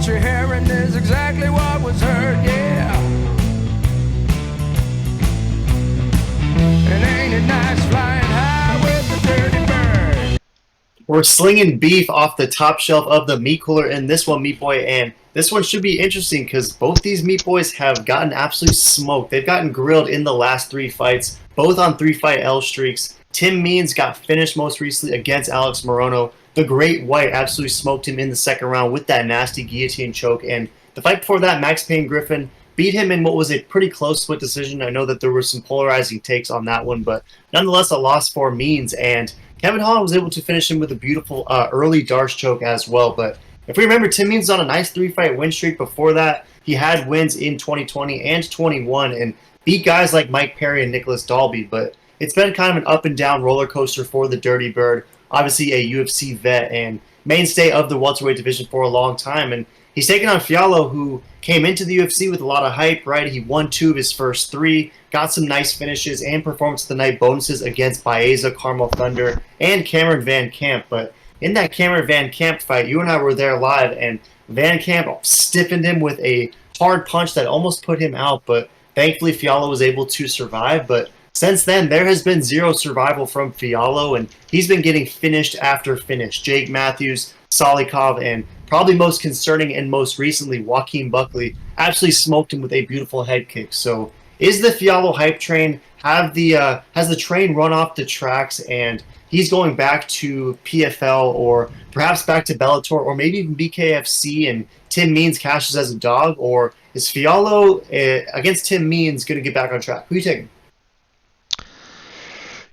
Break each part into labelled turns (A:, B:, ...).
A: what you're hearing is exactly what was heard, yeah. And ain't it nice flying high with the dirty bird?
B: We're slinging beef off the top shelf of the meat cooler in this one, Meat Boy, and this one should be interesting because both these Meat Boys have gotten absolutely smoked. They've gotten grilled in the last 3 fights, both on 3-fight L streaks. Tim Means got finished most recently against Alex Morono. The Great White absolutely smoked him in the second round with that nasty guillotine choke, and the fight before that, Max Payne Griffin beat him in what was a pretty close split decision. I know that there were some polarizing takes on that one, but nonetheless a loss for Means, and Kevin Holland was able to finish him with a beautiful early Darce choke as well. But if we remember, Tim Means was on a nice 3-fight win streak before that. He had wins in 2020 and 21 and beat guys like Mike Perry and Nicholas Dalby. But it's been kind of an up and down roller coaster for the Dirty Bird. Obviously a UFC vet and mainstay of the welterweight division for a long time. And he's taking on Fialho, who came into the UFC with a lot of hype, right? He won 2 of his first 3, got some nice finishes and performance of the night bonuses against Baeza, Carmel Thunder, and Cameron Van Camp. But in that Cameron Van Camp fight, you and I were there live, and Van Camp stiffened him with a hard punch that almost put him out, but thankfully Fialho was able to survive. But since then, there has been zero survival from Fialho, and he's been getting finished after finish. Jake Matthews, Salikov, and probably most concerning and most recently, Joaquin Buckley absolutely smoked him with a beautiful head kick. So is the Fialho hype train, has the train run off the tracks and he's going back to PFL or perhaps back to Bellator or maybe even BKFC and Tim Means cashes as a dog? Or is Fialho against Tim Means going to get back on track? Who are you taking?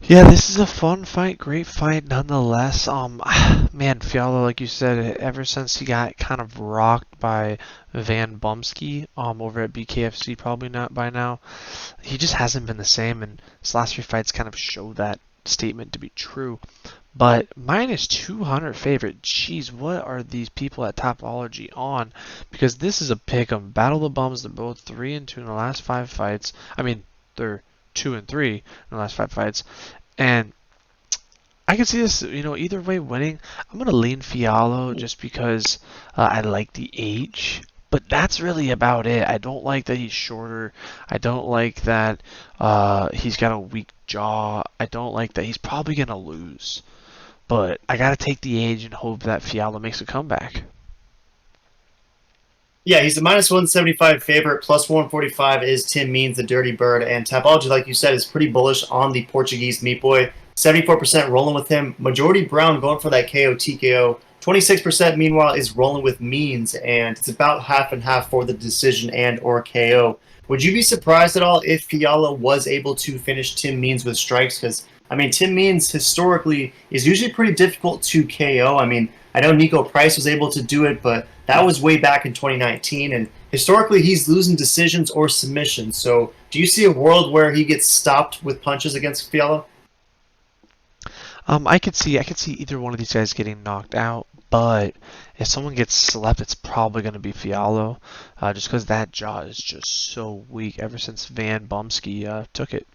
C: Yeah, this is a fun fight, great fight nonetheless. Man, Fialho, like you said, ever since he got kind of rocked by Van Bumsky over at BKFC, probably not by now, he just hasn't been the same, and his last 3 fights kind of show that statement to be true. But minus 200 favorite, jeez, what are these people at Topology on? Because this is a pick of Battle of the Bums. They're both 3-2 in the last 5 fights. I mean, they're 2-3 in the last 5 fights, and I can see this, either way winning. I'm gonna lean Fialho just because I like the age, but that's really about it. I don't like that he's shorter. I don't like that he's got a weak jaw. I don't like that he's probably gonna lose. But I gotta take the age and hope that Fialho makes a comeback.
B: Yeah, he's a minus 175 favorite. Plus 145 is Tim Means, the Dirty Bird. And Tapology, like you said, is pretty bullish on the Portuguese Meat Boy. 74% rolling with him. Majority Brown going for that KO TKO. 26% meanwhile is rolling with Means, and it's about half and half for the decision and or KO. Would you be surprised at all if Fialho was able to finish Tim Means with strikes? Because, I mean, Tim Means historically is usually pretty difficult to KO. I mean, I know Nico Price was able to do it, but that was way back in 2019, and historically he's losing decisions or submissions. So do you see a world where he gets stopped with punches against Fialho?
C: I could see either one of these guys getting knocked out, but if someone gets slept, it's probably going to be Fialho, just because that jaw is just so weak ever since Van Bumsky took it.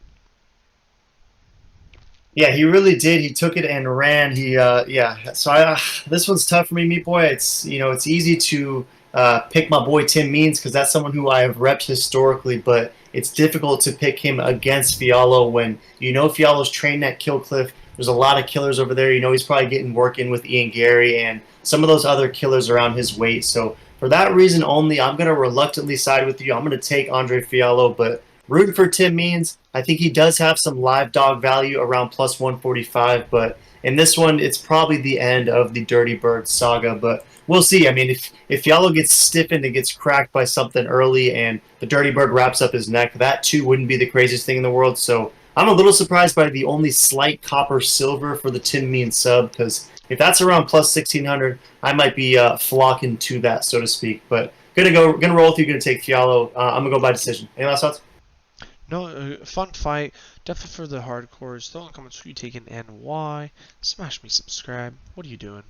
B: Yeah, he really did. He took it and ran. Yeah. So this one's tough for me, Meat Boy. It's it's easy to pick my boy Tim Means because that's someone who I have repped historically, but it's difficult to pick him against Fialho when Fialho's trained at Killcliff. There's a lot of killers over there. He's probably getting work in with Ian Gary and some of those other killers around his weight. So for that reason only, I'm going to reluctantly side with you. I'm going to take Andre Fialho, but rooting for Tim Means. I think he does have some live dog value around plus 145, but in this one, it's probably the end of the Dirty Bird saga, but we'll see. I mean, if Fialho gets stiffened and gets cracked by something early and the Dirty Bird wraps up his neck, that too wouldn't be the craziest thing in the world. So I'm a little surprised by the only slight copper silver for the Tim Means sub, because if that's around plus 1,600, I might be flocking to that, so to speak. But gonna roll with you. Gonna take Fialho. I'm gonna go by decision. Any last thoughts?
C: No, fun fight. Definitely for the hardcores. Throw in the comments who you taking and why. Smash me, subscribe. What are you doing?